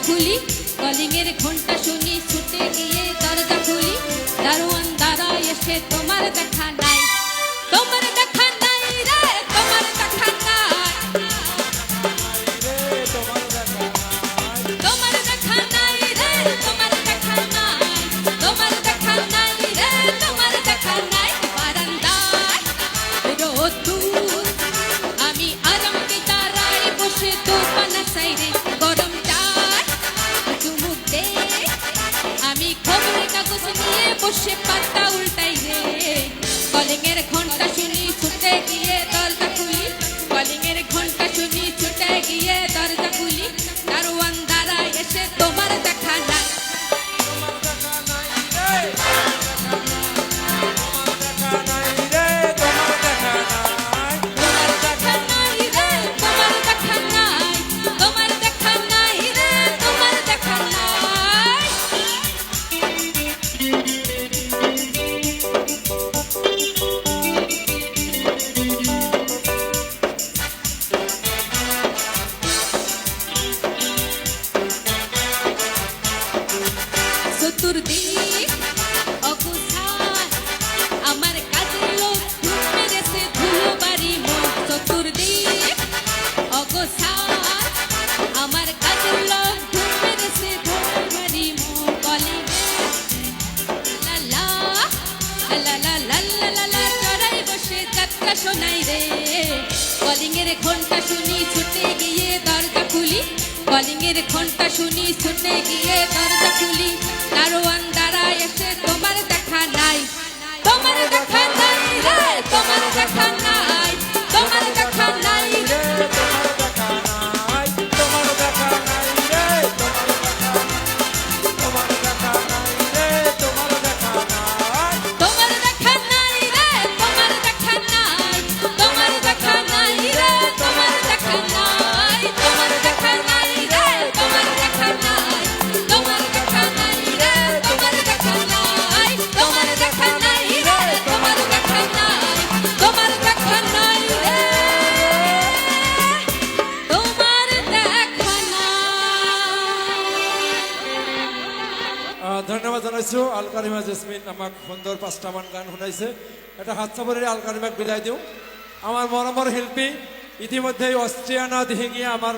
খুলি কলিং এর ঘন্টা শুনি ছুটে গিয়ে দরজা খুলি দারোয়ান দাঁড়ায় এসে তোমার দেখা নাই তোমার দেখা নাই রে তোমার দেখা নাই তোমার দেখা নাই রে তোমার দেখা নাই তোমার দেখা নাই রে তোমার দেখা নাই বারান্দায় রোদ্দুর আমি আরামে দাঁড়াই বসে দোপানা সাইডে গরম চাই চুমুক দে আমি খবরের কাগজ নিয়ে বসে পাতা উল্টাই রে কলিং এর ঘন্টা শুনি ছুটে গিয়ে দরজা খুলি কলিং এর ঘন্টা শুনি ছুটে গিয়ে দরজা খুলি দারোয়ান দাঁড়ায় এসে তোমার দেখা নাই চতুর্দিক অগুছাল আমার কাজের লোক ধুম মেরেছে ধুলো বাড়ি মুখ চতুর্দিক অগুছাল আমার কাজের লোক ধুম মেরেছে ধুলো বাড়ি মুখ কলিং লা লা লা লা লা লা লা চড়াই বসে যাত্রা শোনাই রে কলিং এর ঘন্টা শুনি ছুটে গিয়ে দরজা খুলি কলিং এর ঘন্টা শুনি ছুটে গিয়ে দরজা খুলি দারোয়ান দাঁড়ায় এসে তোমার দেখা নাই তোমার দেখা নাই রে তোমার দেখা নাই তোমার দেখা নাই রে তোমার দেখা নাই তোমার দেখা নাই রে তোমার দেখা নাই রে তোমার দেখা নাই তোমার দেখা নাই রে তোমার দেখা নাই তোমার দেখা নাই রে তোমার দেখা নাই তোমার দেখা নাই রে তোমার দেখা নাই তোমার দেখা নাই রে তোমার দেখা নাই তোমার দেখা নাই রে তোমার দেখা নাই তোমার দেখা নাই রে তোমার দেখা নাই ধন্যবাদ জানাইছো আলকারিমা জেসমিন আমাক সুন্দর 5টা মান গান শুনাইছে এটা হাত চাপৰি আলকারিমাক বিদায় দিওঁ আমাৰ মৰমৰ শিল্পী ইতিমধ্যে অষ্ট্ৰিয়ানা দিহিঙীয়া আমাৰ